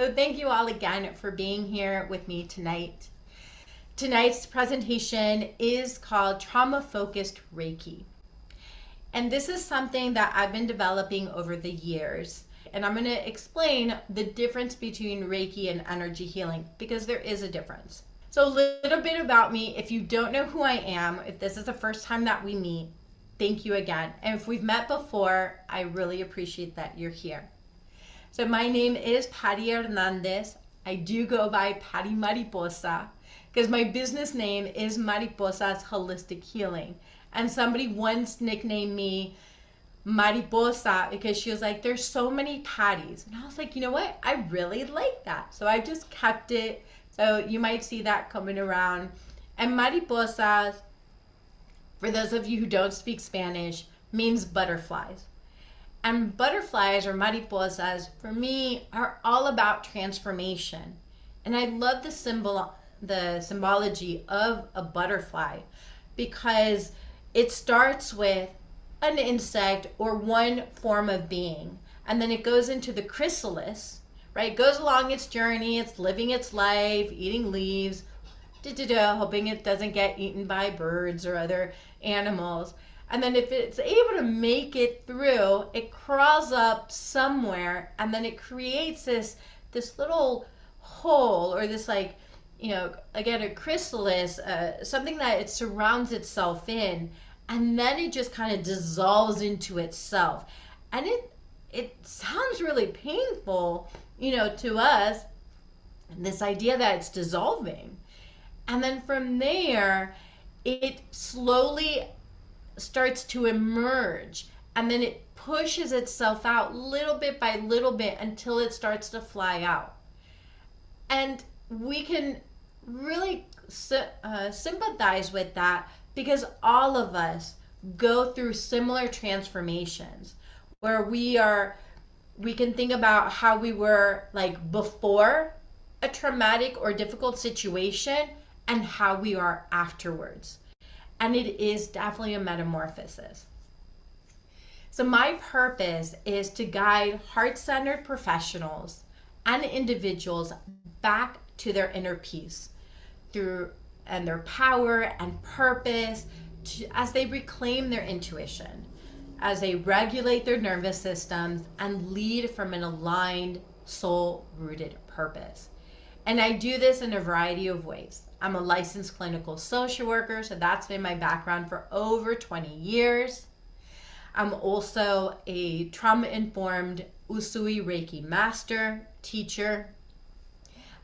So thank you all again for being here with me tonight. Tonight's presentation is called Trauma Focused Reiki. And this is something that I've been developing over the years. And I'm going to explain the difference between Reiki and energy healing because there is a difference. So a little bit about me. If you don't know who I am, if this is the first time that we meet, thank you again. And if we've met before, I really appreciate that you're here. So my name is Paty Hernández. I do go by Paty Mariposa because my business name is Mariposa's Holistic Healing. And somebody once nicknamed me Mariposa because she was like, there's so many Patties. And I was like, you know what? I really like that. So I just kept it. So you might see that coming around. And Mariposa, for those of you who don't speak Spanish, means butterflies. And butterflies or mariposas, for me, are all about transformation. And I love the symbology of a butterfly because it starts with an insect or one form of being. And then it goes into the chrysalis, right? It goes along its journey, it's living its life, eating leaves, hoping it doesn't get eaten by birds or other animals. And then if it's able to make it through, it crawls up somewhere and then it creates this little hole or this again, a chrysalis, something that it surrounds itself in. And then it just kind of dissolves into itself. And it sounds really painful, to us, this idea that it's dissolving. And then from there, it slowly starts to emerge, and then it pushes itself out little bit by little bit until it starts to fly out. And we can really sympathize with that because all of us go through similar transformations where we can think about how we were like before a traumatic or difficult situation and how we are afterwards. And it is definitely a metamorphosis. So my purpose is to guide heart-centered professionals and individuals back to their inner peace and their power and purpose as they reclaim their intuition, as they regulate their nervous systems and lead from an aligned, soul-rooted purpose. And I do this in a variety of ways. I'm a licensed clinical social worker, so that's been my background for over 20 years. I'm also a trauma-informed Usui Reiki master, teacher,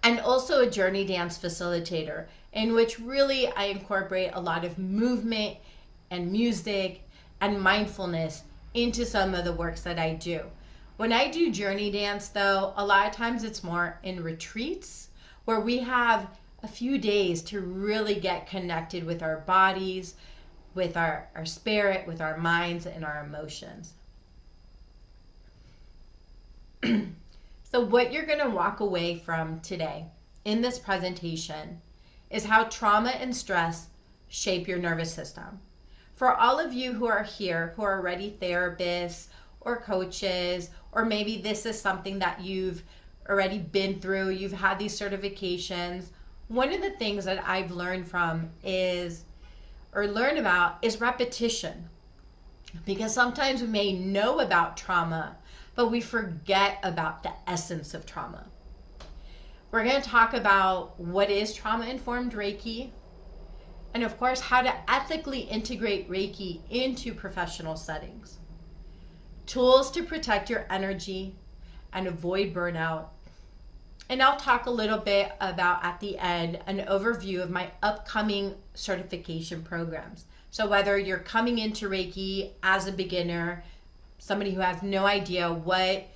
and also a journey dance facilitator, in which really I incorporate a lot of movement and music and mindfulness into some of the works that I do. When I do journey dance, though, a lot of times it's more in retreats where we have a few days to really get connected with our bodies, with our spirit, with our minds, and our emotions. So what you're going to walk away from today in this presentation is how trauma and stress shape your nervous system. For all of you who are here, who are already therapists or coaches, or maybe this is something that you've already been through, you've had these certifications, one of the things that I've learned is repetition. Because sometimes we may know about trauma, but we forget about the essence of trauma. We're going to talk about what is trauma-informed Reiki, and of course, how to ethically integrate Reiki into professional settings. Tools to protect your energy and avoid burnout. And I'll talk a little bit about, at the end, an overview of my upcoming certification programs. So whether you're coming into Reiki as a beginner, somebody who has no idea what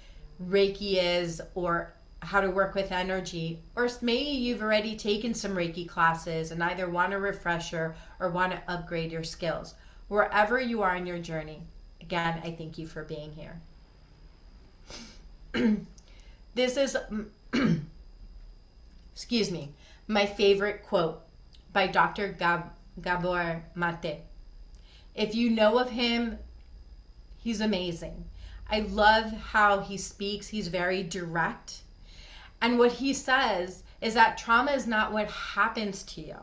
Reiki is or how to work with energy, or maybe you've already taken some Reiki classes and either want a refresher or want to upgrade your skills. Wherever you are in your journey, again, I thank you for being here. This is my favorite quote by Dr. Gabor Mate. If you know of him, he's amazing. I love how he speaks. He's very direct. And what he says is that trauma is not what happens to you.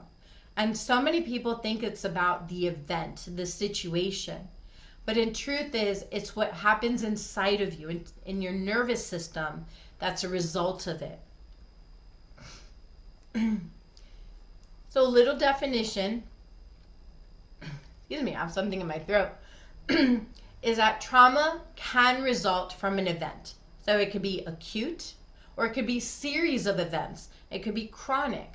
And so many people think it's about the event, the situation. But in truth it's what happens inside of you, in your nervous system, that's a result of it. So a little definition, excuse me, I have something in my throat, is that trauma can result from an event. So it could be acute, or it could be a series of events. It could be chronic,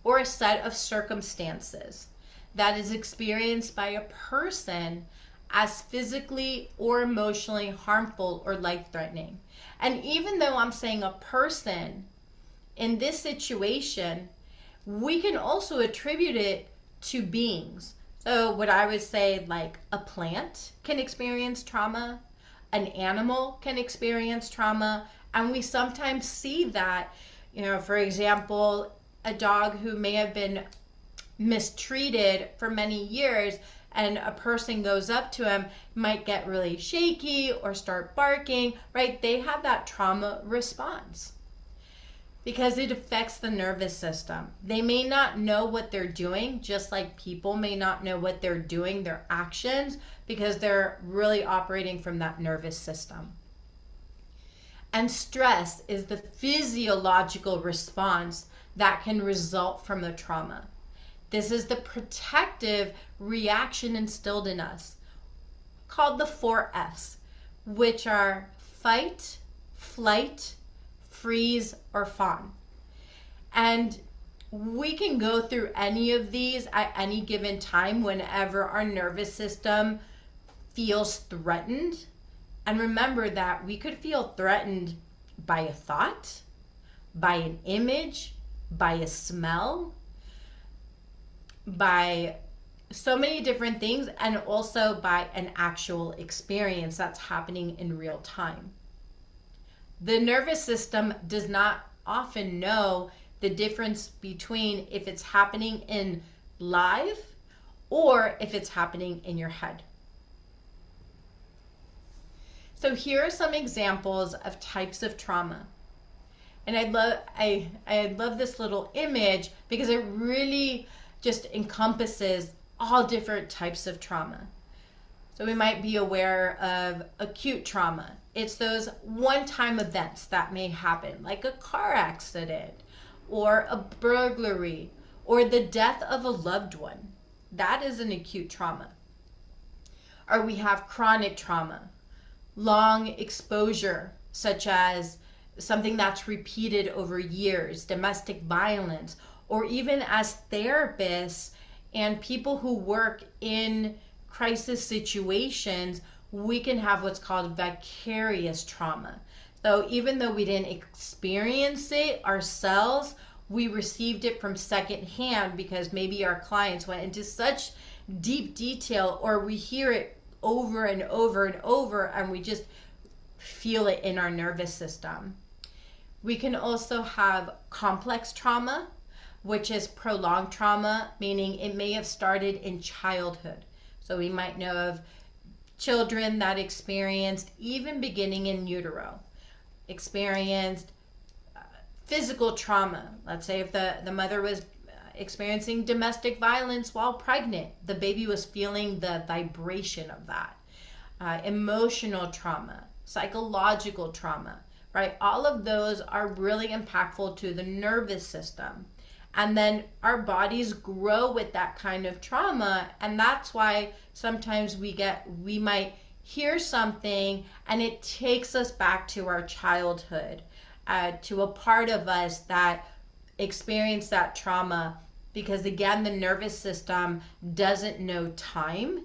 or a set of circumstances that is experienced by a person as physically or emotionally harmful or life-threatening. And even though I'm saying a person, in this situation, we can also attribute it to beings. So what I would say, like a plant can experience trauma, an animal can experience trauma, and we sometimes see that, for example, a dog who may have been mistreated for many years, and a person goes up to him, might get really shaky or start barking, right? They have that trauma response because it affects the nervous system. They may not know what they're doing, just like people may not know what they're doing, their actions, because they're really operating from that nervous system. And stress is the physiological response that can result from the trauma. This is the protective reaction instilled in us, called the 4 F's, which are fight, flight, freeze, or fawn. And we can go through any of these at any given time whenever our nervous system feels threatened. And remember that we could feel threatened by a thought, by an image, by a smell, by so many different things, and also by an actual experience that's happening in real time. The nervous system does not often know the difference between if it's happening in live or if it's happening in your head. So here are some examples of types of trauma. And I love this little image because it really just encompasses all different types of trauma. So we might be aware of acute trauma. It's those one-time events that may happen, like a car accident or a burglary or the death of a loved one. That is an acute trauma. Or we have chronic trauma, long exposure, such as something that's repeated over years, domestic violence, or even as therapists and people who work in crisis situations, we can have what's called vicarious trauma. So even though we didn't experience it ourselves, we received it from secondhand because maybe our clients went into such deep detail, or we hear it over and over and over, and we just feel it in our nervous system. We can also have complex trauma, which is prolonged trauma, meaning it may have started in childhood. So we might know of children that experienced, even beginning in utero, experienced physical trauma. Let's say if the mother was experiencing domestic violence while pregnant, the baby was feeling the vibration of that. Emotional trauma, psychological trauma, right? All of those are really impactful to the nervous system. And then our bodies grow with that kind of trauma. And that's why sometimes we might hear something and it takes us back to our childhood, to a part of us that experienced that trauma. Because again, the nervous system doesn't know time,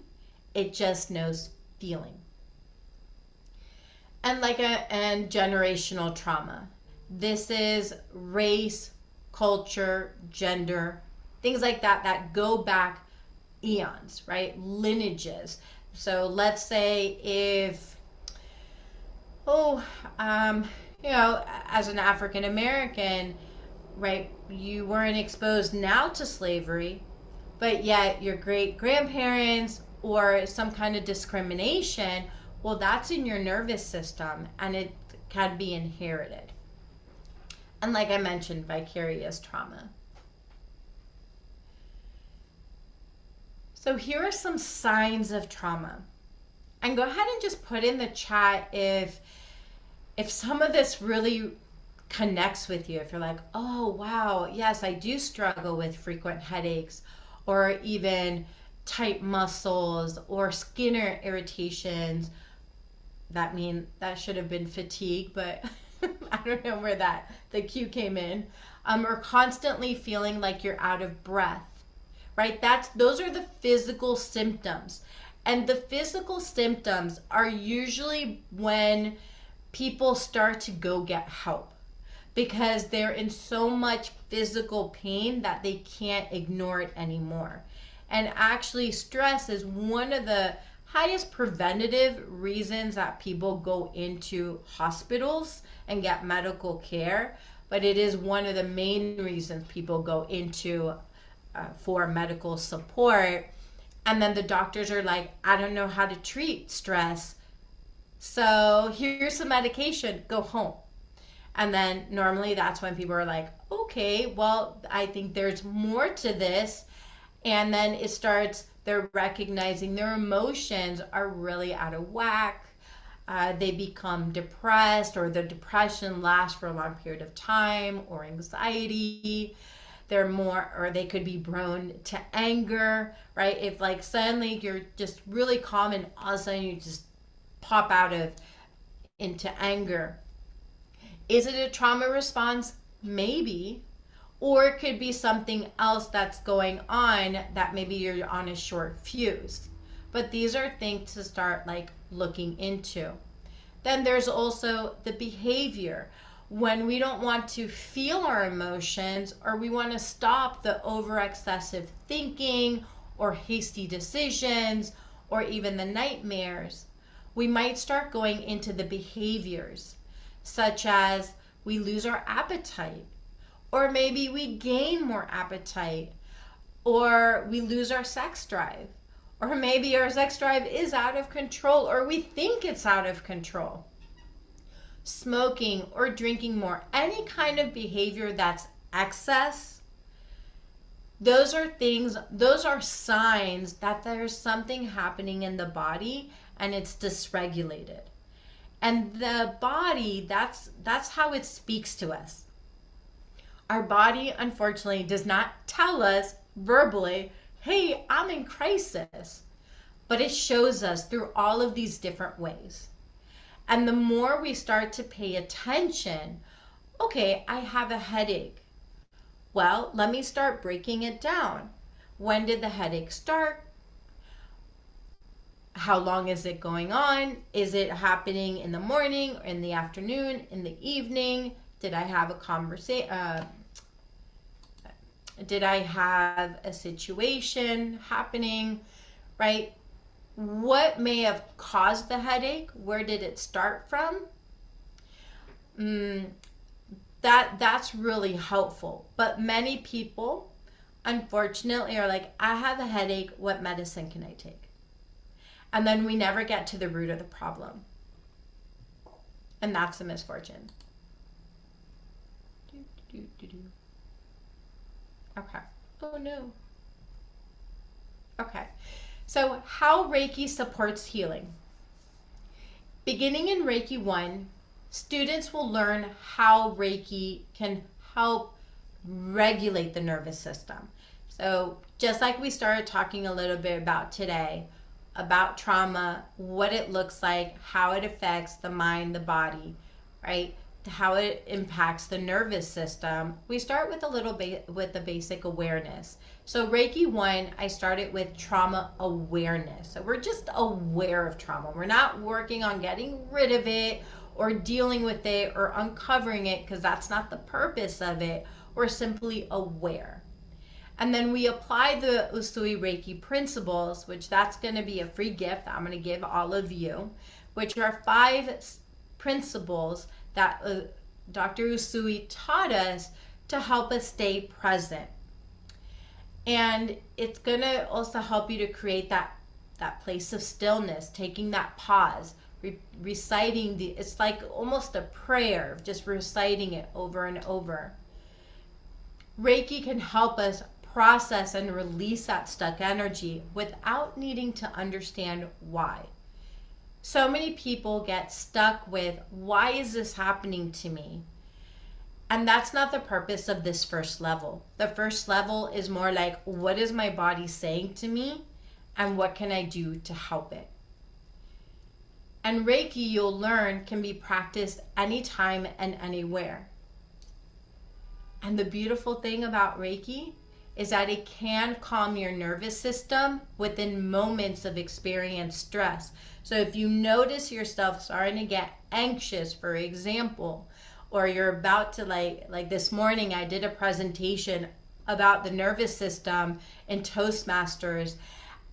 it just knows feeling. And and generational trauma. This is race, culture, gender, things like that go back eons, right? Lineages. So let's say if, as an African American, right, you weren't exposed now to slavery, but yet your great grandparents or some kind of discrimination, well, that's in your nervous system and it can be inherited. And like I mentioned, vicarious trauma. So here are some signs of trauma. And go ahead and just put in the chat if some of this really connects with you. If you're like, oh wow, yes, I do struggle with frequent headaches, or even tight muscles, or skin irritations. That should have been fatigue, but I don't know where the cue came in. Or constantly feeling like you're out of breath, right? Those are the physical symptoms. And the physical symptoms are usually when people start to go get help, because they're in so much physical pain that they can't ignore it anymore. And actually, stress is one of the highest preventative reasons that people go into hospitals and get medical care, but it is one of the main reasons people go into for medical support. And then the doctors are like, I don't know how to treat stress, so here's some medication, go home. And then normally that's when people are like, okay, well, I think there's more to this. And then they're recognizing their emotions are really out of whack. They become depressed, or the depression lasts for a long period of time, or anxiety. Or they could be prone to anger, right? If like suddenly you're just really calm and all of a sudden you just pop into anger. Is it a trauma response? Maybe. Or it could be something else that's going on that maybe you're on a short fuse. But these are things to start like looking into. Then there's also the behavior. When we don't want to feel our emotions, or we want to stop the over excessive thinking or hasty decisions, or even the nightmares, we might start going into the behaviors, such as we lose our appetite, or maybe we gain more appetite, or we lose our sex drive, or maybe our sex drive is out of control, or we think it's out of control. Smoking or drinking more, any kind of behavior that's excess, those are signs that there's something happening in the body and it's dysregulated. And the body, that's how it speaks to us. Our body, unfortunately, does not tell us verbally, hey, I'm in crisis. But it shows us through all of these different ways. And the more we start to pay attention, okay, I have a headache. Well, let me start breaking it down. When did the headache start? How long is it going on? Is it happening in the morning, or in the afternoon, in the evening? Did I have a conversation? Did I have a situation happening, right? What may have caused the headache? Where did it start from? That's really helpful. But many people, unfortunately, are like, I have a headache. What medicine can I take? And then we never get to the root of the problem. And that's a misfortune. Okay. Oh no. Okay. So how Reiki supports healing. Beginning in Reiki 1, students will learn how Reiki can help regulate the nervous system. So just like we started talking a little bit about today, about trauma, what it looks like, how it affects the mind, the body, right? How it impacts the nervous system. We start with a little bit with the basic awareness. So Reiki 1, I started with trauma awareness. So we're just aware of trauma. We're not working on getting rid of it or dealing with it or uncovering it, because that's not the purpose of it. We're simply aware. And then we apply the Usui Reiki principles, which that's going to be a free gift that I'm going to give all of you, which are 5 principles that Dr. Usui taught us to help us stay present. And it's going to also help you to create that place of stillness, taking that pause, reciting it's like almost a prayer, just reciting it over and over. Reiki can help us process and release that stuck energy without needing to understand why. So many people get stuck with, why is this happening to me? And that's not the purpose of this first level. The first level is more like, what is my body saying to me? And what can I do to help it? And Reiki, you'll learn, can be practiced anytime and anywhere. And the beautiful thing about Reiki is that it can calm your nervous system within moments of experienced stress. So if you notice yourself starting to get anxious, for example, or you're about to like this morning, I did a presentation about the nervous system in Toastmasters.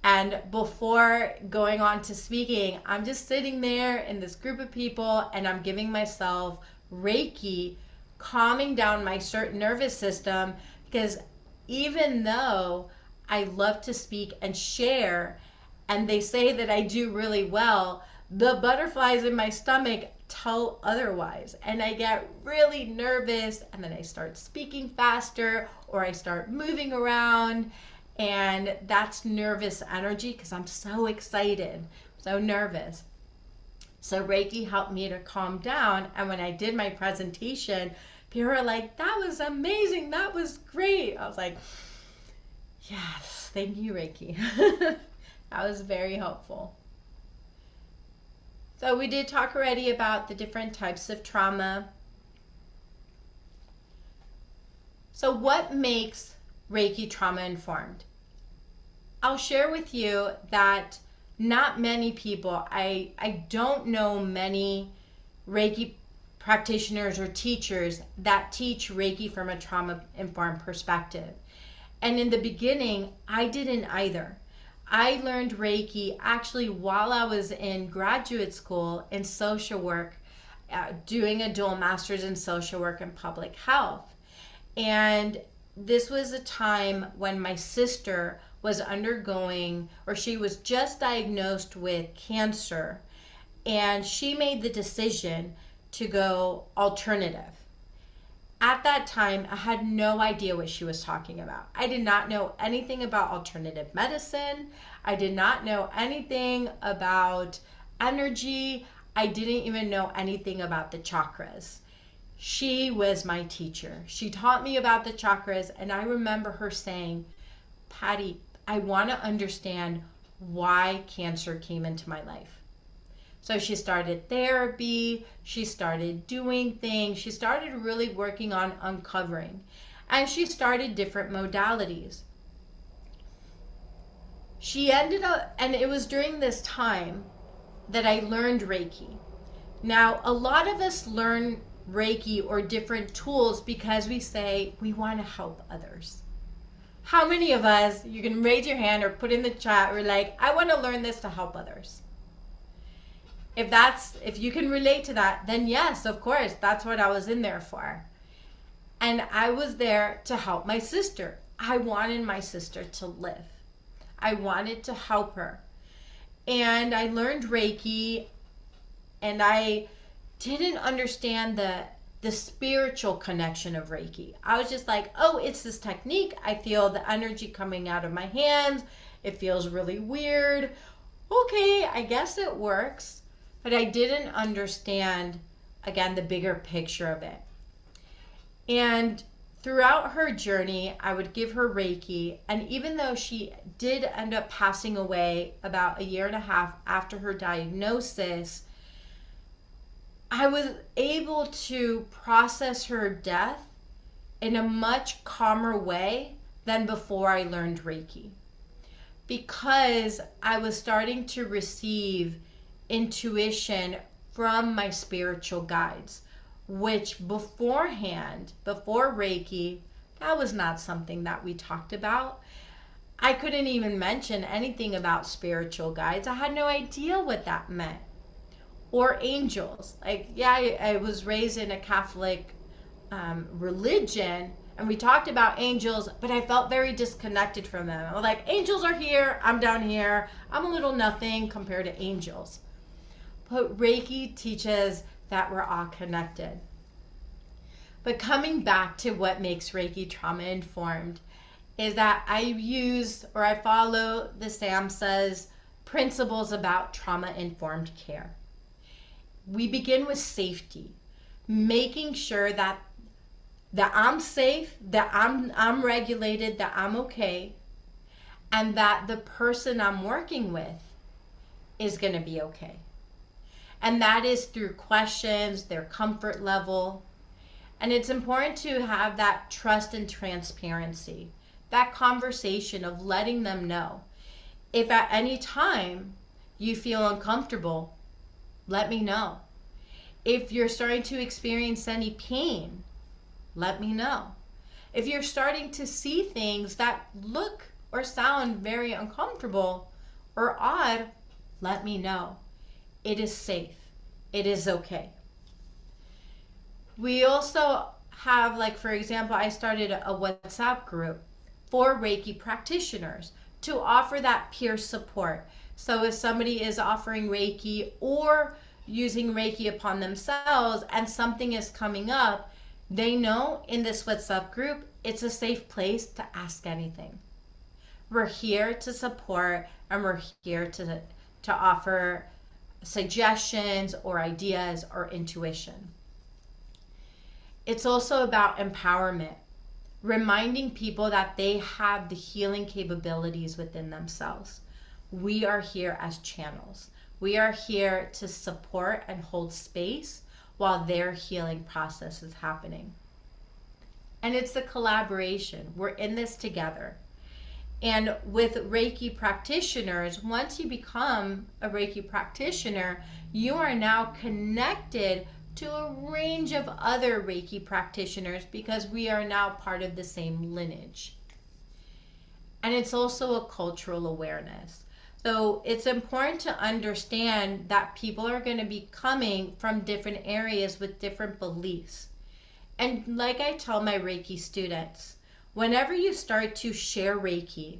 And before going on to speaking, I'm just sitting there in this group of people and I'm giving myself Reiki, calming down my certain nervous system, because even though I love to speak and share, and they say that I do really well, the butterflies in my stomach tell otherwise. And I get really nervous, and then I start speaking faster, or I start moving around. And that's nervous energy because I'm so excited, so nervous. So Reiki helped me to calm down. And when I did my presentation, people were like, that was amazing. That was great. I was like, yes, thank you, Reiki. That was very helpful. So we did talk already about the different types of trauma. So what makes Reiki trauma informed? I'll share with you that not many people, I don't know many Reiki practitioners or teachers that teach Reiki from a trauma-informed perspective. And in the beginning, I didn't either. I learned Reiki actually while I was in graduate school in social work, doing a dual master's in social work and public health. And this was a time when my sister was undergoing, or she was just diagnosed with cancer, and she made the decision to go alternative. At that time, I had no idea what she was talking about. I did not know anything about alternative medicine. I did not know anything about energy. I didn't even know anything about the chakras. She was my teacher. She taught me about the chakras, and I remember her saying, Paty, I want to understand why cancer came into my life. So she started therapy, she started doing things, she started really working on uncovering, and she started different modalities. She ended up, and it was during this time that I learned Reiki. Now, a lot of us learn Reiki or different tools because we say we want to help others. How many of us, you can raise your hand or put in the chat, we're like, I want to learn this to help others. If you can relate to that, then yes, of course, that's what I was in there for. And I was there to help my sister. I wanted my sister to live. I wanted to help her. And I learned Reiki, and I didn't understand the spiritual connection of Reiki. I was just like, oh, it's this technique. I feel the energy coming out of my hands. It feels really weird. Okay, I guess it works. But I didn't understand, again, the bigger picture of it. And throughout her journey, I would give her Reiki. And even though she did end up passing away about 1.5 years after her diagnosis, I was able to process her death in a much calmer way than before I learned Reiki, because I was starting to receive intuition from my spiritual guides, which beforehand, before Reiki, that was not something that we talked about. I couldn't even mention anything about spiritual guides. I had no idea what that meant. Or angels. Like, yeah, I was raised in a Catholic religion, and we talked about angels, but I felt very disconnected from them. I was like, angels are here, I'm down here, I'm a little nothing compared to angels. But Reiki teaches that we're all connected. But coming back to what makes Reiki trauma informed is that I follow the SAMHSA's principles about trauma informed care. We begin with safety, making sure that I'm safe, that I'm regulated, that I'm okay, and that the person I'm working with is going to be okay. And that is through questions, their comfort level. And it's important to have that trust and transparency, that conversation of letting them know. If at any time you feel uncomfortable, let me know. If you're starting to experience any pain, let me know. If you're starting to see things that look or sound very uncomfortable or odd, let me know. It is safe. It is okay. We also have, like, for example, I started a WhatsApp group for Reiki practitioners to offer that peer support. So if somebody is offering Reiki or using Reiki upon themselves and something is coming up, they know in this WhatsApp group, it's a safe place to ask anything. We're here to support, and we're here to offer suggestions or ideas or intuition. It's also about empowerment, reminding people that they have the healing capabilities within themselves. We are here as channels. We are here to support and hold space while their healing process is happening. And it's the collaboration. We're in this together. And with Reiki practitioners, once you become a Reiki practitioner, you are now connected to a range of other Reiki practitioners because we are now part of the same lineage. And it's also a cultural awareness. So it's important to understand that people are going to be coming from different areas with different beliefs. And like I tell my Reiki students, whenever you start to share Reiki,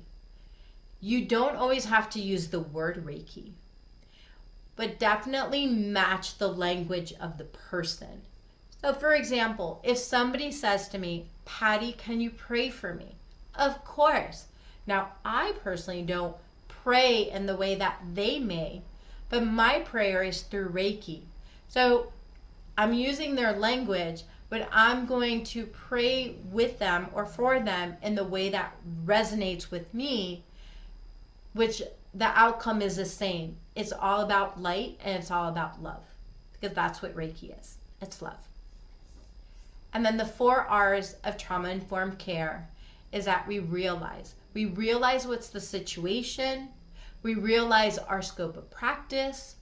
you don't always have to use the word Reiki, but definitely match the language of the person. So for example, if somebody says to me, Paty, can you pray for me? Of course. Now, I personally don't pray in the way that they may, but my prayer is through Reiki. So I'm using their language, but I'm going to pray with them or for them in the way that resonates with me, which the outcome is the same. It's all about light and it's all about love, because that's what Reiki is. It's love. And then the 4 R's of trauma-informed care is that we realize what's the situation, we realize our scope of practice,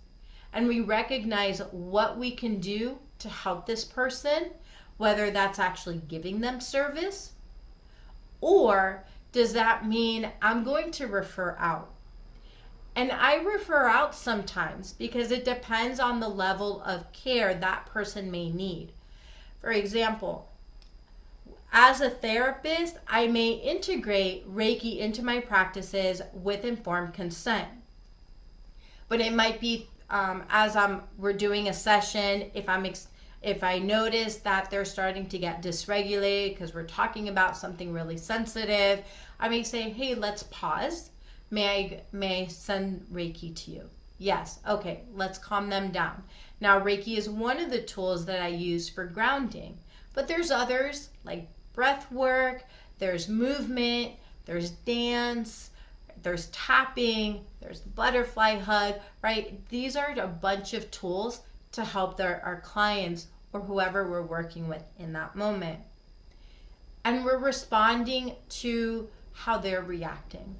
and we recognize what we can do to help this person, whether that's actually giving them service, or does that mean I'm going to refer out? And I refer out sometimes because it depends on the level of care that person may need. For example, as a therapist, I may integrate Reiki into my practices with informed consent. But it might be we're doing a session, if I notice that they're starting to get dysregulated because we're talking about something really sensitive, I may say, hey, let's pause. May I send Reiki to you? Yes. Okay, let's calm them down. Now, Reiki is one of the tools that I use for grounding, but there's others like breath work, there's movement, there's dance, there's tapping, there's the butterfly hug, right? These are a bunch of tools to help our clients or whoever we're working with in that moment. And we're responding to how they're reacting.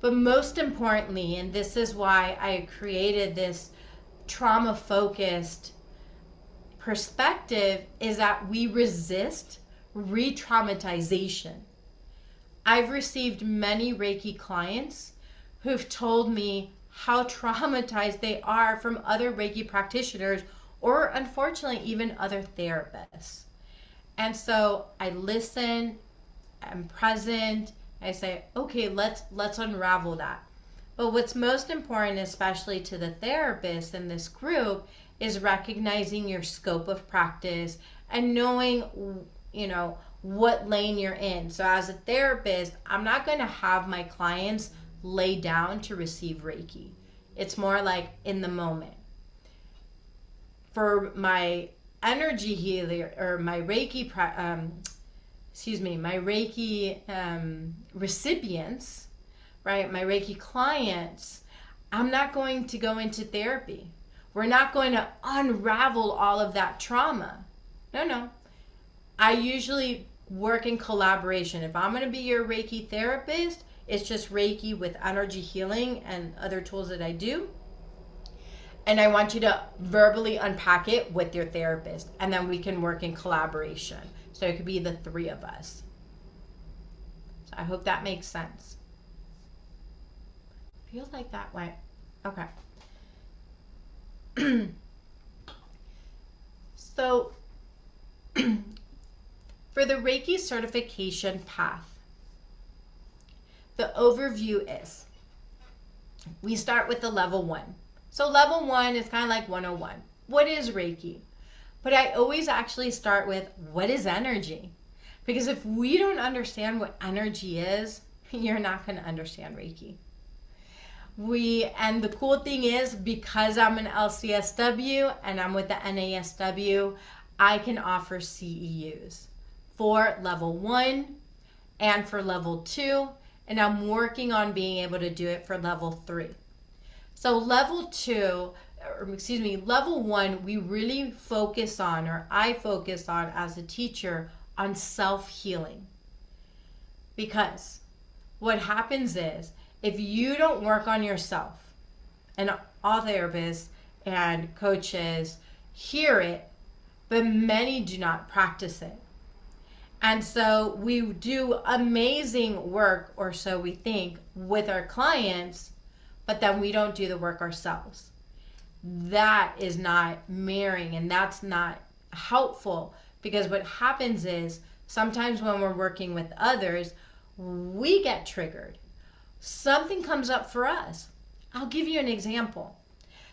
But most importantly, and this is why I created this trauma-focused perspective, is that we resist re-traumatization. I've received many Reiki clients who've told me how traumatized they are from other Reiki practitioners, or unfortunately even other therapists. And so I listen, I'm present, I say, okay, let's unravel that. But what's most important, especially to the therapist in this group, is recognizing your scope of practice and knowing, what lane you're in. So as a therapist, I'm not going to have my clients lay down to receive Reiki. It's more like in the moment. For my energy healer or my Reiki, my Reiki recipients, right? My Reiki clients, I'm not going to go into therapy. We're not going to unravel all of that trauma. No. I usually work in collaboration. If I'm going to be your Reiki therapist, it's just Reiki with energy healing and other tools that I do. And I want you to verbally unpack it with your therapist, and then we can work in collaboration. So it could be the three of us. So I hope that makes sense. Feels like that went. Okay. So for the Reiki certification path, the overview is we start with the level 1. So level 1 is kind of like 101. What is Reiki? But I always actually start with what is energy? Because if we don't understand what energy is, you're not going to understand Reiki. And the cool thing is, because I'm an LCSW and I'm with the NASW, I can offer CEUs for level 1 and for level 2, and I'm working on being able to do it for level 3. So level 1, we really focus on, or I focus on as a teacher, on self-healing. Because what happens is, if you don't work on yourself, and all therapists and coaches hear it, but many do not practice it. And so we do amazing work, or so we think, with our clients, but then we don't do the work ourselves. That is not mirroring, and that's not helpful, because what happens is sometimes when we're working with others, we get triggered. Something comes up for us. I'll give you an example.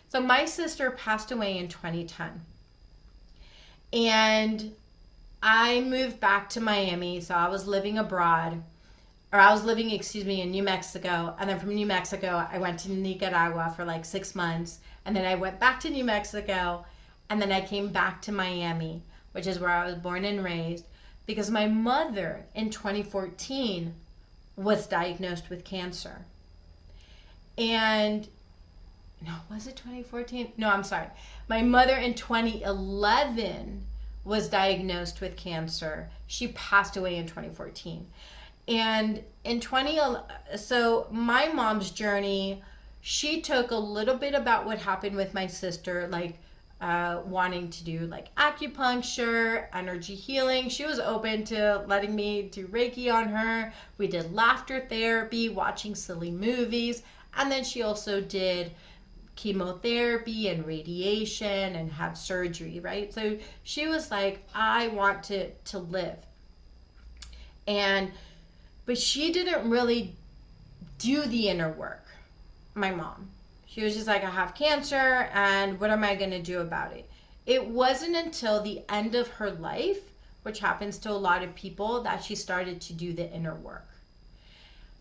So my sister passed away in 2010. And I moved back to Miami. So I was living abroad, or I was living, in New Mexico. And then from New Mexico, I went to Nicaragua for like 6 months. And then I went back to New Mexico. And then I came back to Miami, which is where I was born and raised, because my mother in 2014 was diagnosed with cancer. And no, was it 2014? No, I'm sorry. My mother in 2011 was diagnosed with cancer. She passed away in 2014. And in 2011, so my mom's journey, she took a little bit about what happened with my sister, like wanting to do like acupuncture, energy healing. She was open to letting me do Reiki on her. We did laughter therapy, watching silly movies, and then she also did chemotherapy and radiation and had surgery, right? So she was like, I want to live. But she didn't really do the inner work, my mom. She was just like, I have cancer, and what am I going to do about it? It wasn't until the end of her life, which happens to a lot of people, that she started to do the inner work.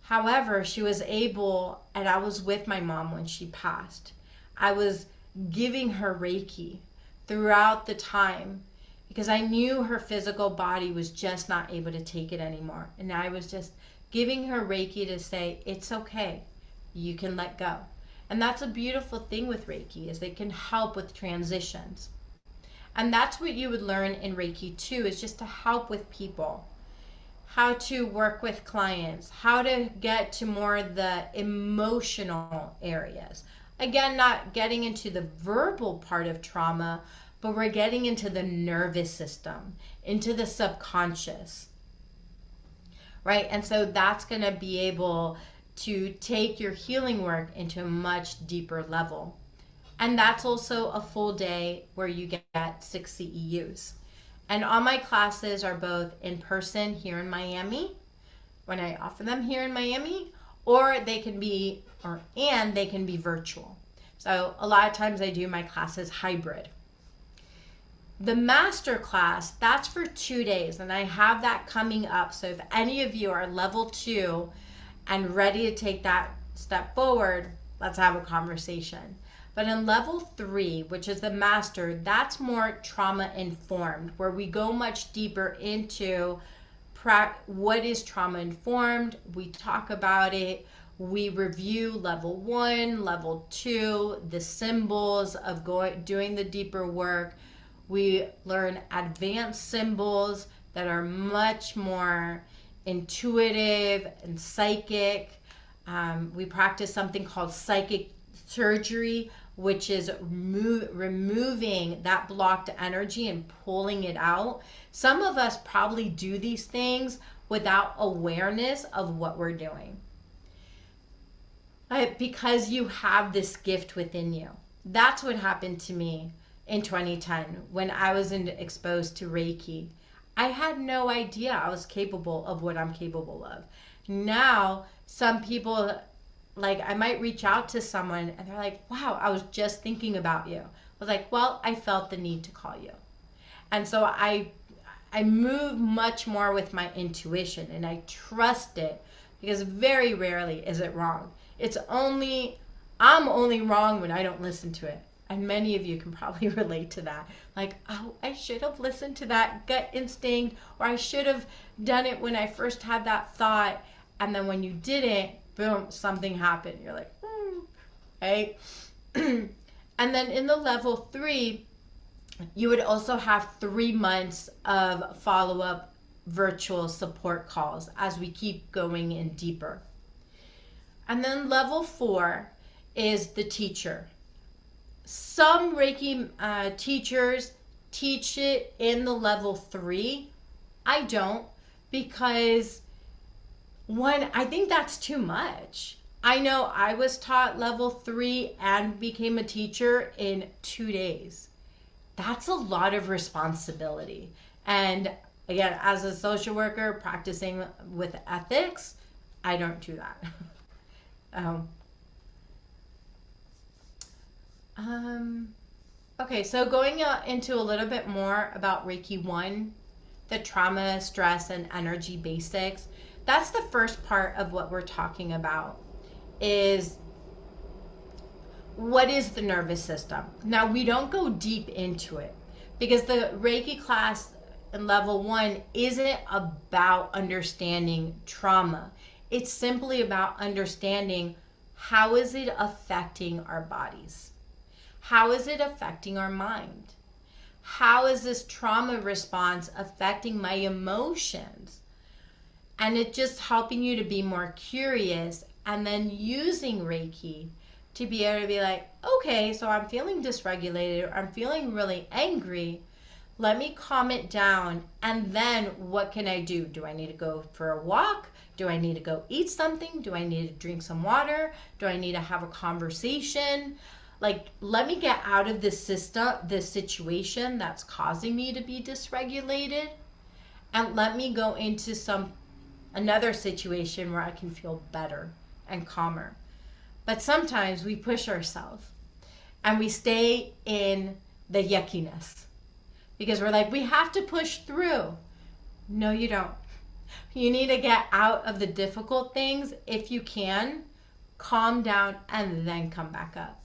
However, she was able, and I was with my mom when she passed. I was giving her Reiki throughout the time, because I knew her physical body was just not able to take it anymore. And I was just giving her Reiki to say, it's okay, you can let go. And that's a beautiful thing with Reiki, is they can help with transitions. And that's what you would learn in Reiki too, is just to help with people, how to work with clients, how to get to more the emotional areas. Again, not getting into the verbal part of trauma, but we're getting into the nervous system, into the subconscious, right? And so that's going to be able to take your healing work into a much deeper level. And that's also a full day where you get 6 CEUs. And all my classes are both in person here in Miami, when I offer them here in Miami, or they can be, and they can be virtual. So a lot of times I do my classes hybrid. The master class, that's for 2 days, and I have that coming up. So if any of you are level 2 and ready to take that step forward, let's have a conversation. But in level 3, which is the master, that's more trauma informed, where we go much deeper into what is trauma informed. We talk about it. We review level 1, level 2, the symbols of doing the deeper work. We learn advanced symbols that are much more intuitive and psychic. We practice something called psychic surgery, which is removing that blocked energy and pulling it out. Some of us probably do these things without awareness of what we're doing. Because you have this gift within you. That's what happened to me in 2010 when I was exposed to Reiki. I had no idea I was capable of what I'm capable of. Now, some people, like, I might reach out to someone and they're like, wow, I was just thinking about you. I was like, well, I felt the need to call you. And so I move much more with my intuition, and I trust it, because very rarely is it wrong. I'm only wrong when I don't listen to it. And many of you can probably relate to that. Like, oh, I should have listened to that gut instinct, or I should have done it when I first had that thought. And then when you didn't, boom, something happened. You're like, right? And then in the level 3, you would also have 3 months of follow-up virtual support calls as we keep going in deeper. And then level 4 is the teacher. Some Reiki teachers teach it in the level 3. I don't, because one, I think that's too much. I know I was taught level 3 and became a teacher in 2 days. That's a lot of responsibility. And again, as a social worker practicing with ethics, I don't do that. Okay, so going into a little bit more about Reiki 1, the trauma, stress, and energy basics. That's the first part of what we're talking about, is what is the nervous system? Now, we don't go deep into it because the Reiki class in level 1 isn't about understanding trauma. It's simply about understanding how is it affecting our bodies? How is it affecting our mind? How is this trauma response affecting my emotions? And it's just helping you to be more curious, and then using Reiki to be able to be like, okay, so I'm feeling dysregulated, or I'm feeling really angry. Let me calm it down, and then what can I do? Do I need to go for a walk? Do I need to go eat something? Do I need to drink some water? Do I need to have a conversation? Like, let me get out of this situation that's causing me to be dysregulated, and let me go into another situation where I can feel better and calmer. But sometimes we push ourselves and we stay in the yuckiness because we're like, we have to push through. No, you don't. You need to get out of the difficult things if you can, calm down, and then come back up.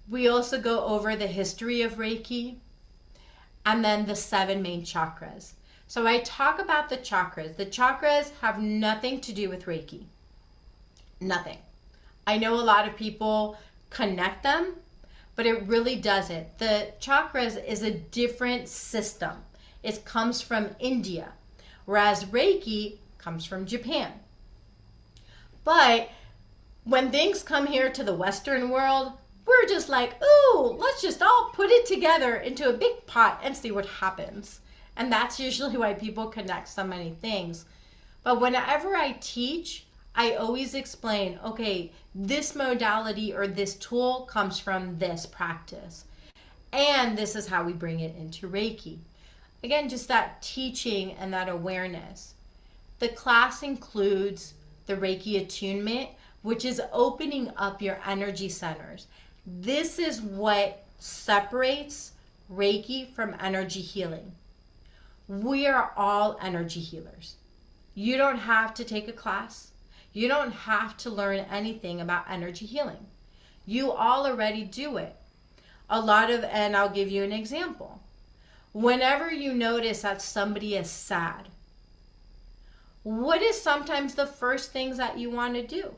We also go over the history of Reiki and then the 7 main chakras. So I talk about the chakras. The chakras have nothing to do with Reiki. Nothing. I know a lot of people connect them, but it really doesn't. The chakras is a different system. It comes from India, whereas Reiki comes from Japan. But when things come here to the Western world, we're just like, ooh, let's just all put it together into a big pot and see what happens. And that's usually why people connect so many things. But whenever I teach, I always explain, okay, this modality or this tool comes from this practice. And this is how we bring it into Reiki. Again, just that teaching and that awareness. The class includes the Reiki attunement, which is opening up your energy centers. This is what separates Reiki from energy healing. We are all energy healers. You don't have to take a class. You don't have to learn anything about energy healing. You all already do it. And I'll give you an example. Whenever you notice that somebody is sad, what is sometimes the first things that you want to do?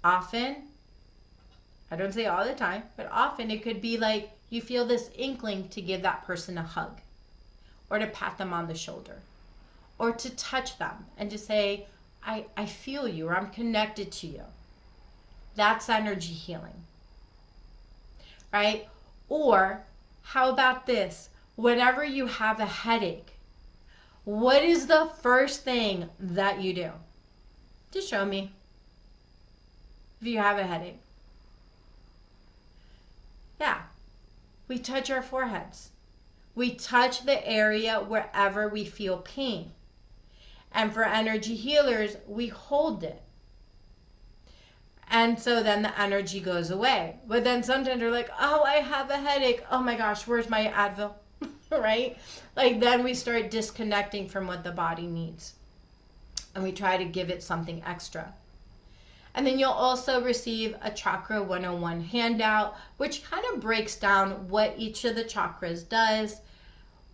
Often, I don't say all the time, but often it could be like you feel this inkling to give that person a hug, or to pat them on the shoulder, or to touch them and to say, I feel you, or I'm connected to you. That's energy healing, right? Or how about this? Whenever you have a headache, what is the first thing that you do? Just show me if you have a headache. Yeah, we touch our foreheads. We touch the area wherever we feel pain. And for energy healers, we hold it. And so then the energy goes away. But then sometimes they're like, oh, I have a headache. Oh my gosh, where's my Advil? Right? Like then we start disconnecting from what the body needs. And we try to give it something extra. And then you'll also receive a Chakra 101 handout, which kind of breaks down what each of the chakras does,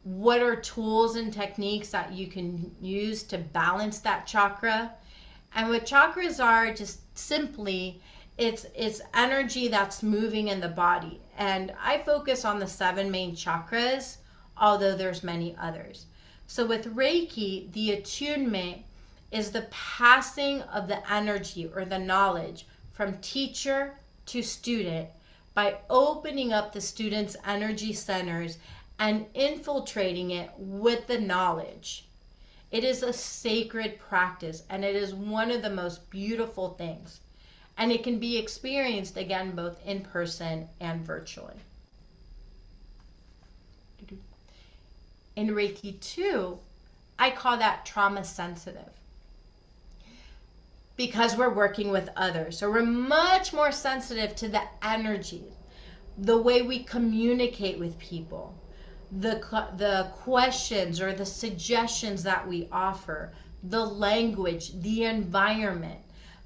what are tools and techniques that you can use to balance that chakra. And what chakras are, just simply, it's energy that's moving in the body. And I focus on the 7 main chakras, although there's many others. So with Reiki, the attunement is the passing of the energy or the knowledge from teacher to student by opening up the student's energy centers and infiltrating it with the knowledge. It is a sacred practice, and it is one of the most beautiful things. And it can be experienced, again, both in person and virtually. In Reiki 2, I call that trauma sensitive, because we're working with others. So we're much more sensitive to the energy, the way we communicate with people, the questions or the suggestions that we offer, the language, the environment.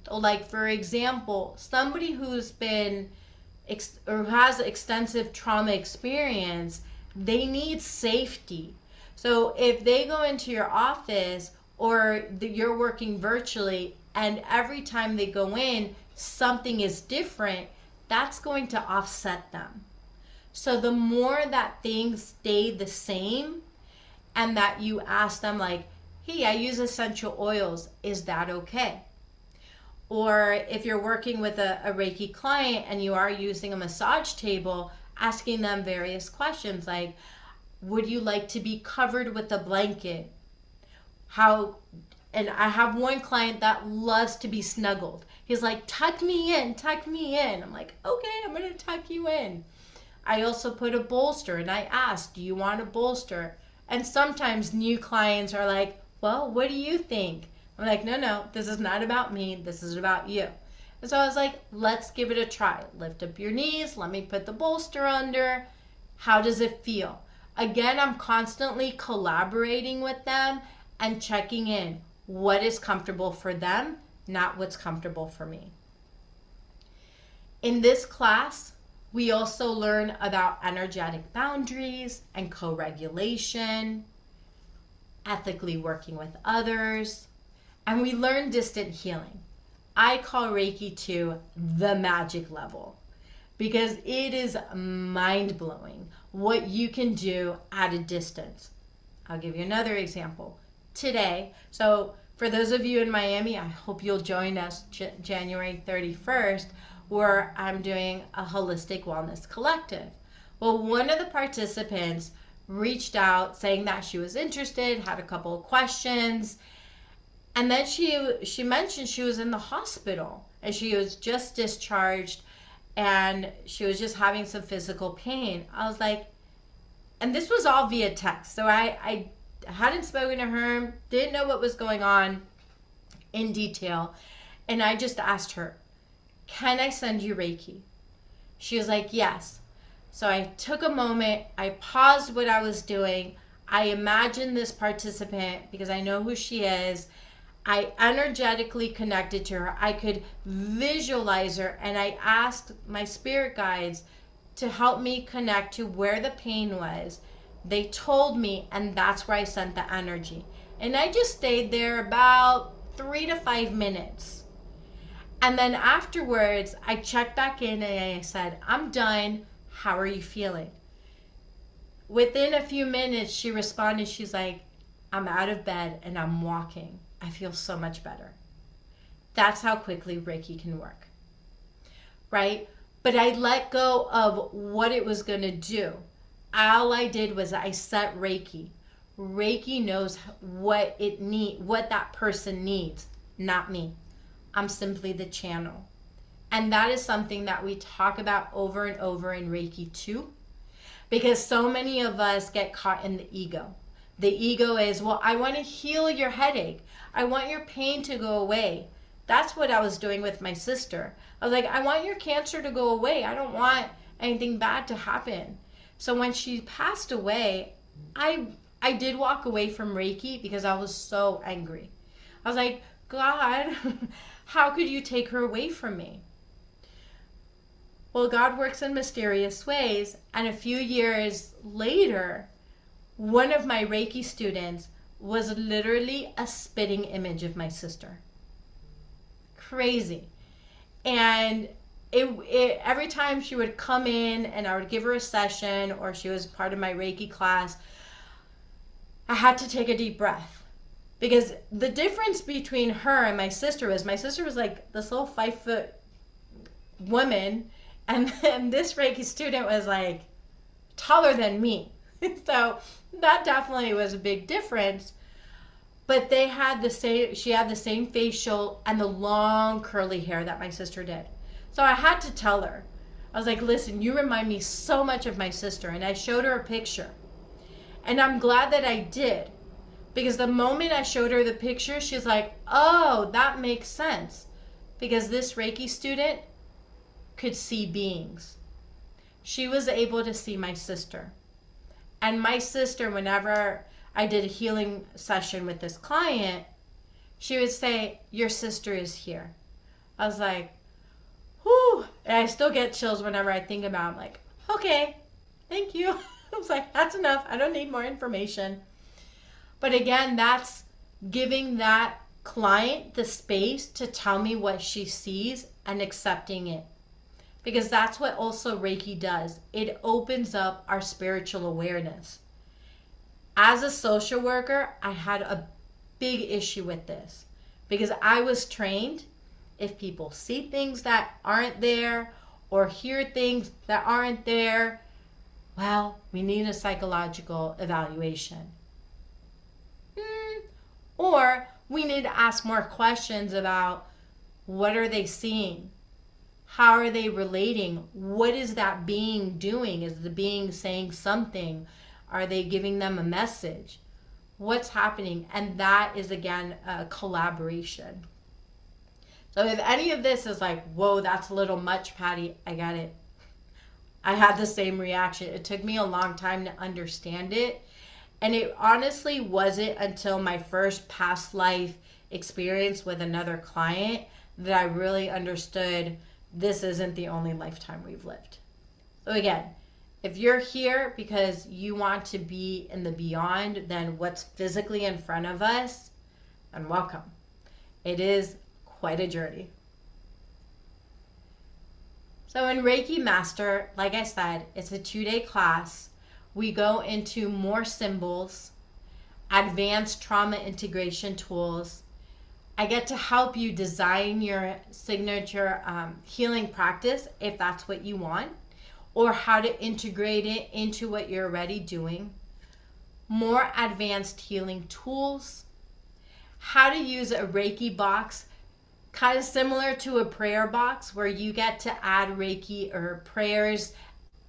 Like, for example, somebody who's been or has extensive trauma experience, they need safety. So if they go into your office or you're working virtually, and every time they go in, something is different, that's going to offset them. So the more that things stay the same, and that you ask them like, hey, I use essential oils, is that okay? Or if you're working with a Reiki client and you are using a massage table, asking them various questions like, would you like to be covered with a blanket? And I have one client that loves to be snuggled. He's like, tuck me in, tuck me in. I'm like, okay, I'm gonna tuck you in. I also put a bolster, and I ask, do you want a bolster? And sometimes new clients are like, well, what do you think? I'm like, no, this is not about me. This is about you. And so I was like, let's give it a try. Lift up your knees. Let me put the bolster under. How does it feel? Again, I'm constantly collaborating with them and checking in. What is comfortable for them, not what's comfortable for me. In this class, we also learn about energetic boundaries and co-regulation, ethically working with others, and we learn distant healing. I call Reiki 2 the magic level, because it is mind-blowing what you can do at a distance. I'll give you another example. Today, so for those of you in Miami, I hope you'll join us January 31st, where I'm doing a holistic wellness collective. Well, one of the participants reached out saying that she was interested, had a couple of questions, and then she mentioned she was in the hospital and she was just discharged and she was just having some physical pain. I was like, and this was all via text, so I hadn't spoken to her, didn't know what was going on. in detail. And I just asked her, can I send you Reiki? She was like, yes. So I took a moment, I paused what I was doing. I imagined this participant because I know who she is. I energetically connected to her. I could visualize her, and I asked my spirit guides to help me connect to where the pain was. They told me, and that's where I sent the energy. And I just stayed there about 3 to 5 minutes. And then afterwards, I checked back in and I said, I'm done. How are you feeling? Within a few minutes, she responded. She's like, I'm out of bed and I'm walking. I feel so much better. That's how quickly Reiki can work, right? But I let go of what it was going to do. All I did was I set Reiki. Reiki knows what that person needs, not me. I'm simply the channel. And that is something that we talk about over and over in Reiki too, because so many of us get caught in the ego. The ego is, well, I want to heal your headache. I want your pain to go away. That's what I was doing with my sister. I was like, I want your cancer to go away. I don't want anything bad to happen. So when she passed away, I did walk away from Reiki because I was so angry. I was like, God, how could you take her away from me? Well, God works in mysterious ways. And a few years later, one of my Reiki students was literally a spitting image of my sister. Crazy. And every time she would come in and I would give her a session or she was part of my Reiki class, I had to take a deep breath. Because the difference between her and my sister was like this little 5-foot woman, and then this Reiki student was like taller than me. So that definitely was a big difference. But she had the same facial and the long curly hair that my sister did. So I had to tell her. I was like, listen, you remind me so much of my sister. And I showed her a picture. And I'm glad that I did. Because the moment I showed her the picture, she's like, oh, that makes sense. Because this Reiki student could see beings. She was able to see my sister. And my sister, whenever I did a healing session with this client, she would say, your sister is here. I was like, whew. And I still get chills whenever I think about it. I'm like, okay, thank you. I was like, that's enough. I don't need more information. But again, that's giving that client the space to tell me what she sees and accepting it. Because that's what also Reiki does. It opens up our spiritual awareness. As a social worker, I had a big issue with this. Because I was trained, if people see things that aren't there or hear things that aren't there, well, we need a psychological evaluation. Or we need to ask more questions about what are they seeing? How are they relating? What is that being doing? Is the being saying something? Are they giving them a message? What's happening? And that is, again, a collaboration. So if any of this is like, whoa, that's a little much, Patty, I get it. I had the same reaction. It took me a long time to understand it. And it honestly wasn't until my first past life experience with another client that I really understood this isn't the only lifetime we've lived. So again, if you're here because you want to be in the beyond than what's physically in front of us, then welcome. It is quite a journey. So in Reiki Master, like I said, it's a 2-day class. We go into more symbols, advanced trauma integration tools. I get to help you design your signature healing practice if that's what you want, or how to integrate it into what you're already doing. More advanced healing tools, how to use a Reiki box, kind of similar to a prayer box where you get to add Reiki or prayers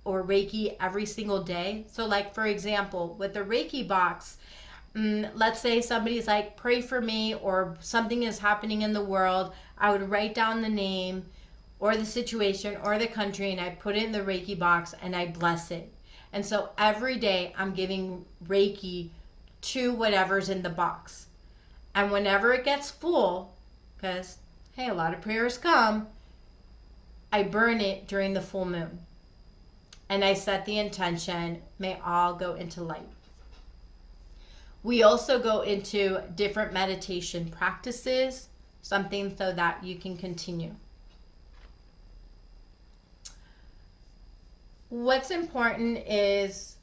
or Reiki every single day. So like, for example, with the Reiki box, let's say somebody's like, pray for me, or something is happening in the world, I would write down the name or the situation or the country, and I put it in the Reiki box and I bless it. And so every day I'm giving Reiki to whatever's in the box. And whenever it gets full, because, hey, a lot of prayers come, I burn it during the full moon. And I set the intention, may all go into light. We also go into different meditation practices, something so that you can continue. What's important is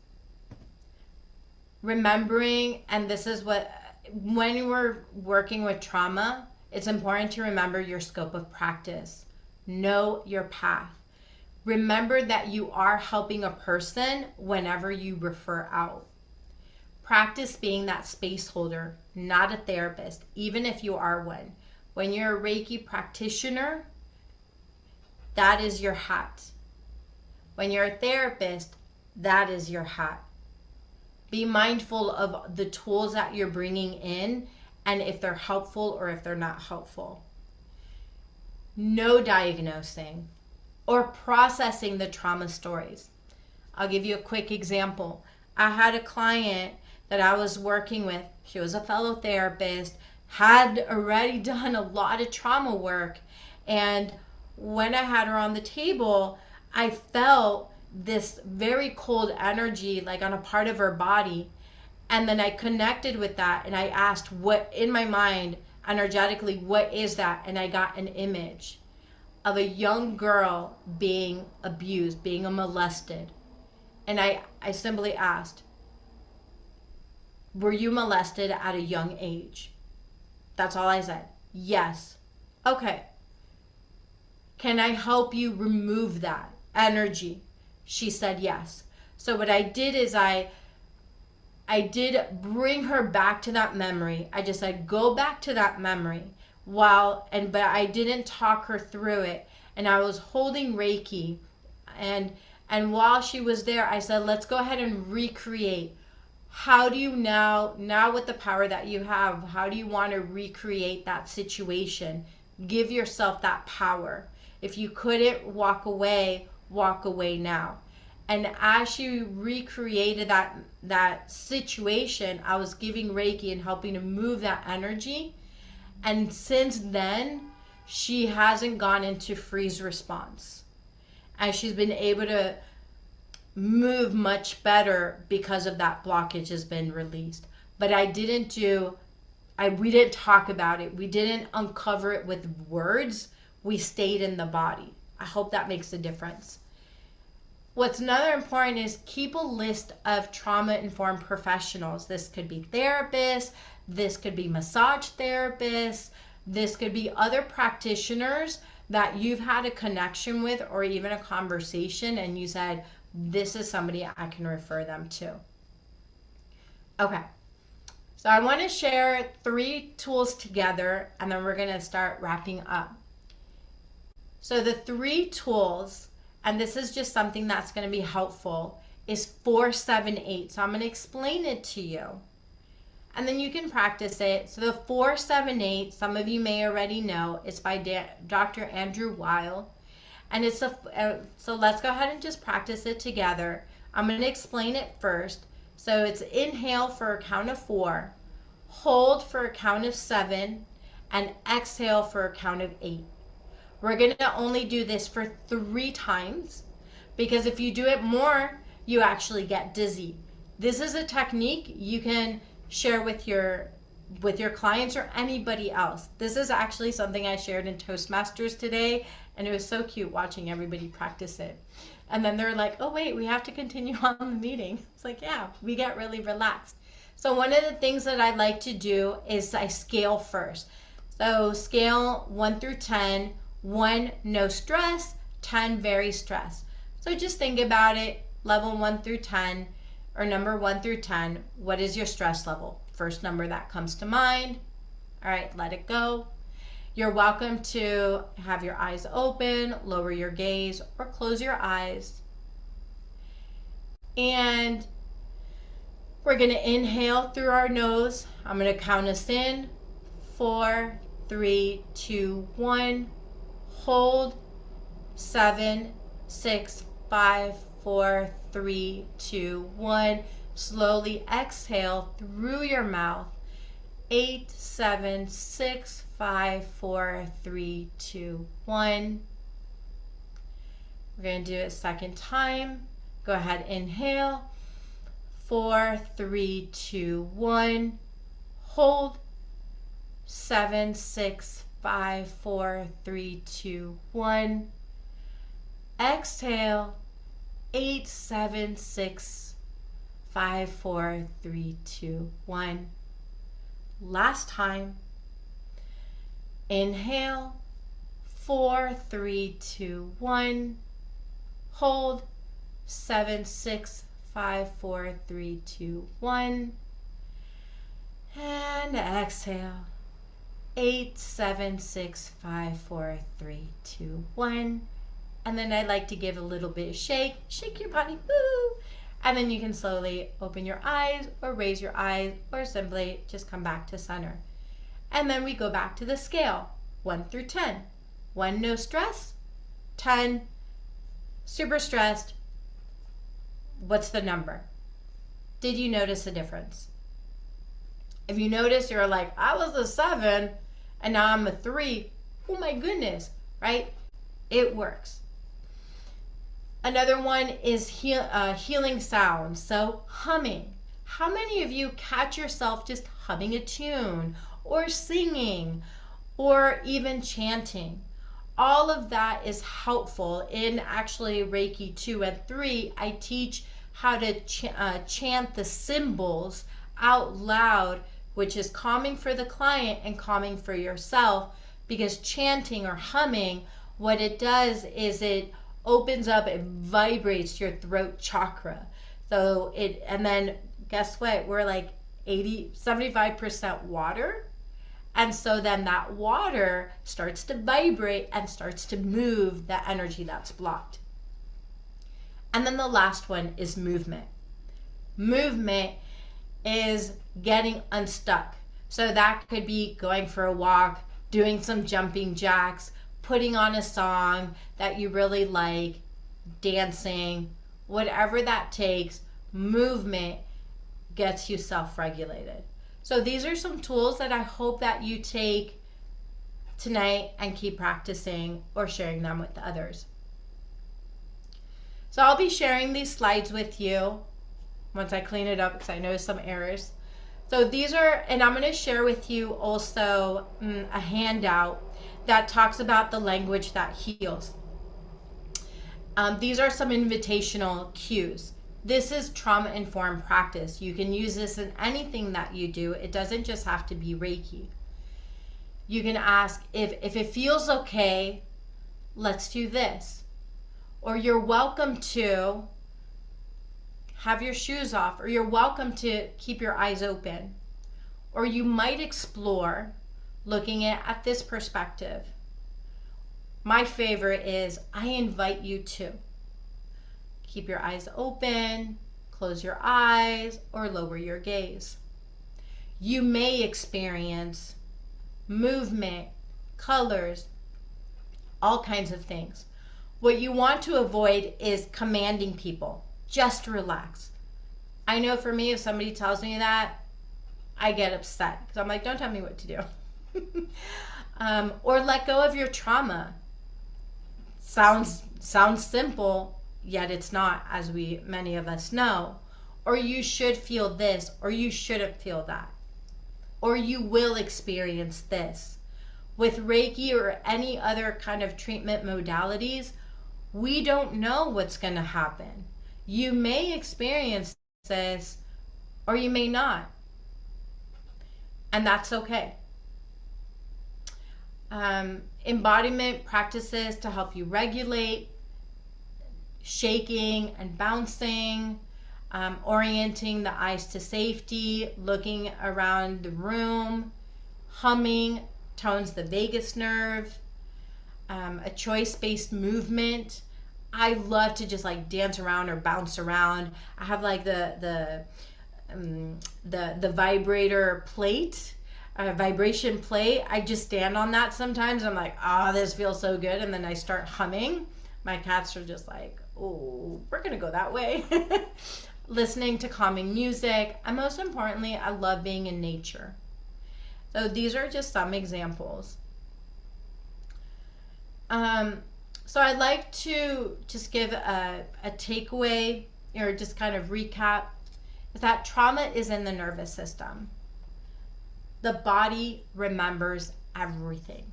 remembering, and this is what, when we're working with trauma, it's important to remember your scope of practice. Know your path. Remember that you are helping a person whenever you refer out. Practice being that space holder, not a therapist, even if you are one. When you're a Reiki practitioner, that is your hat. When you're a therapist, that is your hat. Be mindful of the tools that you're bringing in and if they're helpful or if they're not helpful. No diagnosing or processing the trauma stories. I'll give you a quick example. I had a client that I was working with. She was a fellow therapist, had already done a lot of trauma work, and when I had her on the table, I felt this very cold energy like on a part of her body, and then I connected with that and I asked, what in my mind energetically, what is that? And I got an image of a young girl being abused, being molested. And I simply asked, were you molested at a young age? That's all I said. Yes. Okay. Can I help you remove that energy? She said yes. So what I did is I did bring her back to that memory. I just said, go back to that memory. But I didn't talk her through it. And I was holding Reiki, and while she was there, I said, let's go ahead and recreate. How do you now with the power that you have, how do you want to recreate that situation? Give yourself that power. If you couldn't walk away now. And as she recreated that situation, I was giving Reiki and helping to move that energy. And since then, she hasn't gone into freeze response. And she's been able to move much better because of that blockage has been released. But we didn't talk about it. We didn't uncover it with words. We stayed in the body. I hope that makes a difference. What's another important is keep a list of trauma-informed professionals. This could be therapists, this could be massage therapists, this could be other practitioners that you've had a connection with or even a conversation and you said, this is somebody I can refer them to. Okay, so I want to share 3 tools together and then we're going to start wrapping up. So the 3 tools, and this is just something that's going to be helpful, is 4-7-8. So I'm going to explain it to you and then you can practice it. So the 4-7-8, some of you may already know, it's by Dr. Andrew Weil. And it's so let's go ahead and just practice it together. I'm going to explain it first. So it's inhale for a count of 4, hold for a count of 7, and exhale for a count of 8. We're going to only do this for 3 times because if you do it more, you actually get dizzy. This is a technique you can share with your clients or anybody else. This is actually something I shared in Toastmasters today, and it was so cute watching everybody practice it. And then they're like, oh wait, we have to continue on the meeting. It's like, yeah, we get really relaxed. So one of the things that I like to do is I scale first. So scale 1 through 10, 1 no stress, 10 very stressed. So just think about it, level 1 through 10, or number 1 through 10, what is your stress level? First number that comes to mind. All right, let it go. You're welcome to have your eyes open, lower your gaze, or close your eyes. And We're going to inhale through our nose. I'm going to count us in. 4, 3, 2, 1. Hold. 7, 6, 5, 4, 3, 2, 1. Slowly exhale through your mouth. 8, 7, 6, 5, 4, 3, 2, 1. We're going to do it a second time. Go ahead, inhale. 4, 3, 2, 1. Hold. 7, 6, 5, 4, 3, 2, 1. Exhale. 8, 7, 6, 5, 4, 3, 2, 1. Last time. Inhale. 4, 3, 2, 1. Hold. 7, 6, 5, 4, 3, 2, 1. And exhale. 8, 7, 6, 5, 4, 3, 2, 1. And then I'd like to give a little bit of shake. Shake your body. Woo! And then you can slowly open your eyes or raise your eyes or simply just come back to center. And then we go back to the scale. 1 through 10. 1, no stress. 10, super stressed. What's the number? Did you notice a difference? If you notice you're like, I was a 7 and now I'm a 3. Oh my goodness, right? It works. Another one is healing sounds. So humming. How many of you catch yourself just humming a tune or singing or even chanting? All of that is helpful. In actually Reiki 2 and 3, I teach how to chant the symbols out loud, which is calming for the client and calming for yourself, because chanting or humming, what it does is it opens up, it vibrates your throat chakra. So and then guess what? We're like 75% water. And so then that water starts to vibrate and starts to move that energy that's blocked. And then the last one is movement. Movement is getting unstuck. So that could be going for a walk, doing some jumping jacks, putting on a song that you really like, dancing, whatever that takes. Movement gets you self-regulated. So these are some tools that I hope that you take tonight and keep practicing or sharing them with others. So I'll be sharing these slides with you once I clean it up because I noticed some errors. So these are, and I'm going to share with you also a handout that talks about the language that heals. These are some invitational cues. This is trauma-informed practice. You can use this in anything that you do. It doesn't just have to be Reiki. You can ask, if it feels okay, let's do this. Or you're welcome to have your shoes off, or you're welcome to keep your eyes open. Or you might explore looking at this perspective. My favorite is, I invite you to. Keep your eyes open, close your eyes, or lower your gaze. You may experience movement, colors, all kinds of things. What you want to avoid is commanding people. Just relax. I know for me, if somebody tells me that, I get upset because I'm like, don't tell me what to do. Or let go of your trauma. Sounds simple, yet it's not, as many of us know. Or you should feel this, or you shouldn't feel that. Or you will experience this. With Reiki or any other kind of treatment modalities, we don't know what's going to happen. You may experience this, or you may not. And that's okay. Embodiment practices to help you regulate, shaking and bouncing, orienting the eyes to safety, looking around the room, humming tones the vagus nerve, a choice-based movement. I love to just like dance around or bounce around. I have like the the vibrator plate, vibration plate. I just stand on that sometimes. I'm like, oh, this feels so good. And then I start humming. My cats are just like, oh, we're going to go that way. Listening to calming music. And most importantly, I love being in nature. So these are just some examples. So I'd like to just give a takeaway or just kind of recap that trauma is in the nervous system. The body remembers everything.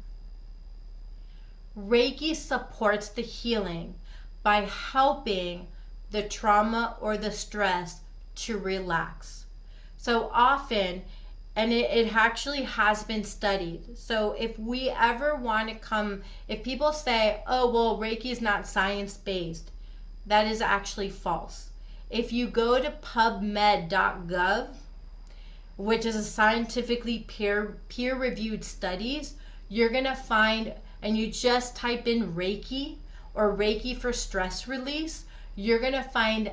Reiki supports the healing by helping the trauma or the stress to relax. So often, and it actually has been studied. So if we ever want to come, if people say, oh, well, Reiki is not science-based, that is actually false. If you go to pubmed.gov, which is a scientifically peer-reviewed studies, you're going to find, and you just type in Reiki or Reiki for stress release, you're going to find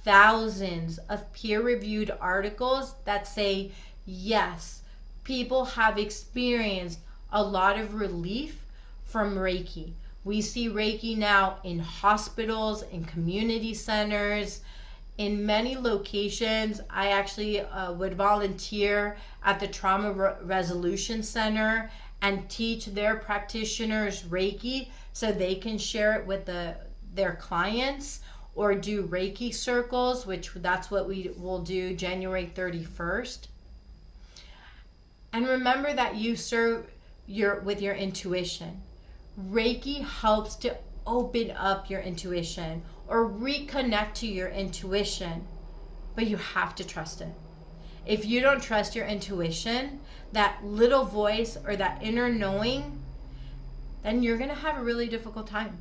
thousands of peer-reviewed articles that say, yes, people have experienced a lot of relief from Reiki. We see Reiki now in hospitals, in community centers, in many locations. I actually would volunteer at the Trauma Resolution Center and teach their practitioners Reiki so they can share it with their clients, or do Reiki circles, which that's what we will do January 31st. And remember that you serve with your intuition. Reiki helps to open up your intuition or reconnect to your intuition, but you have to trust it. If you don't trust your intuition, that little voice or that inner knowing, then you're going to have a really difficult time,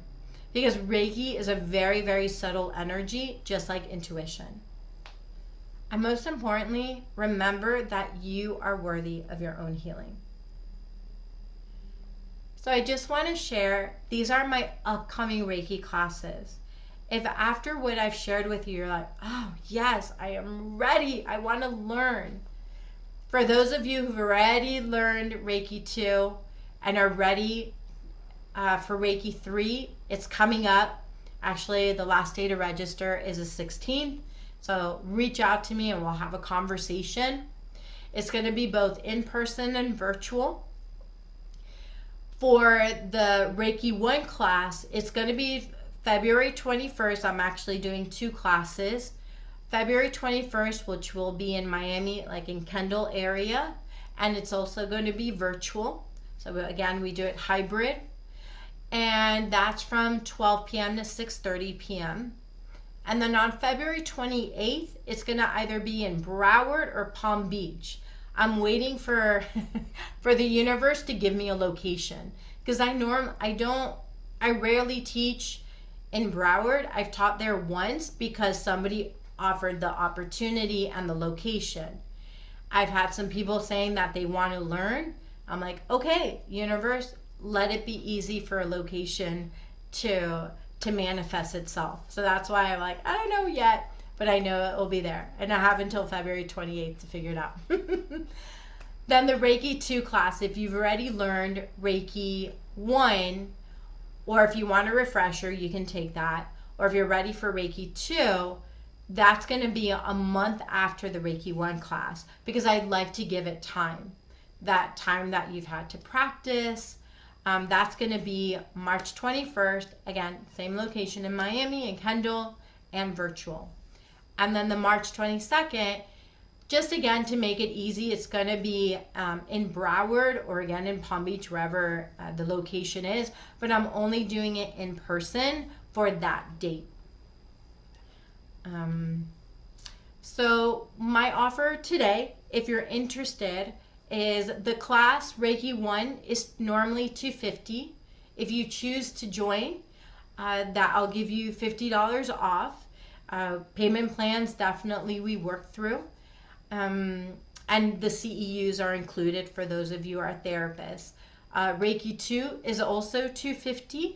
because Reiki is a very, very subtle energy, just like intuition. And most importantly, remember that you are worthy of your own healing. So I just want to share, these are my upcoming Reiki classes. If after what I've shared with you, you're like, oh yes, I am ready, I want to learn. For those of you who've already learned Reiki 2 and are ready for Reiki 3, it's coming up. Actually, the last day to register is the 16th. So reach out to me and we'll have a conversation. It's going to be both in person and virtual. For the Reiki 1 class, it's going to be February 21st. I'm actually doing 2 classes. February 21st, which will be in Miami, like in Kendall area. And it's also going to be virtual. So again, we do it hybrid. And that's from 12 p.m. to 6:30 p.m. And then on February 28th, it's going to either be in Broward or Palm Beach. I'm waiting for the universe to give me a location, because I rarely teach in Broward. I've taught there once because somebody offered the opportunity and the location. I've had some people saying that they want to learn. I'm like, okay, universe, let it be easy for a location to manifest itself. So that's why I'm like, I don't know yet, but I know it will be there. And I have until February 28th to figure it out. Then the Reiki 2 class, if you've already learned Reiki 1, or if you want a refresher, you can take that. Or if you're ready for Reiki 2, that's going to be a month after the Reiki 1 class, because I'd like to give it time. That time that you've had to practice. That's going to be March 21st. Again, same location in Miami and Kendall, and virtual. And then the March 22nd, just again to make it easy, it's going to be in Broward or again in Palm Beach, wherever the location is. But I'm only doing it in person for that date. So my offer today, if you're interested, is the class Reiki 1 is normally $250. If you choose to join, that I'll give you $50 off. Payment plans, definitely we work through. And the CEUs are included for those of you who are therapists. Reiki 2 is also $250.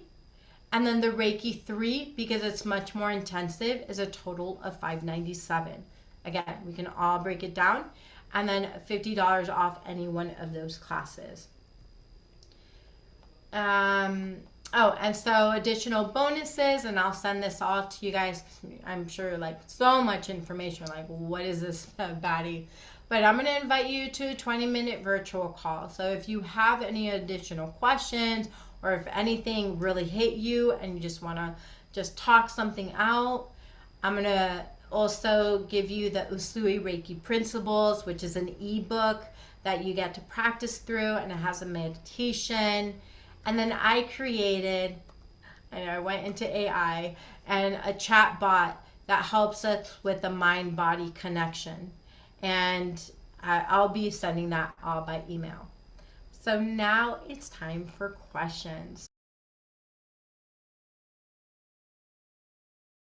And then the Reiki 3, because it's much more intensive, is a total of $597. Again, we can all break it down. And then $50 off any one of those classes. Oh, and so additional bonuses, and I'll send this all to you guys. I'm sure like so much information, like what is this, Paty? But I'm going to invite you to a 20-minute virtual call. So if you have any additional questions, or if anything really hit you and you just want to just talk something out, I'm going to also give you the Usui Reiki Principles, which is an ebook that you get to practice through, and it has a meditation. And then I created, and I went into AI, and a chat bot that helps us with the mind-body connection. And I'll be sending that all by email. So now it's time for questions.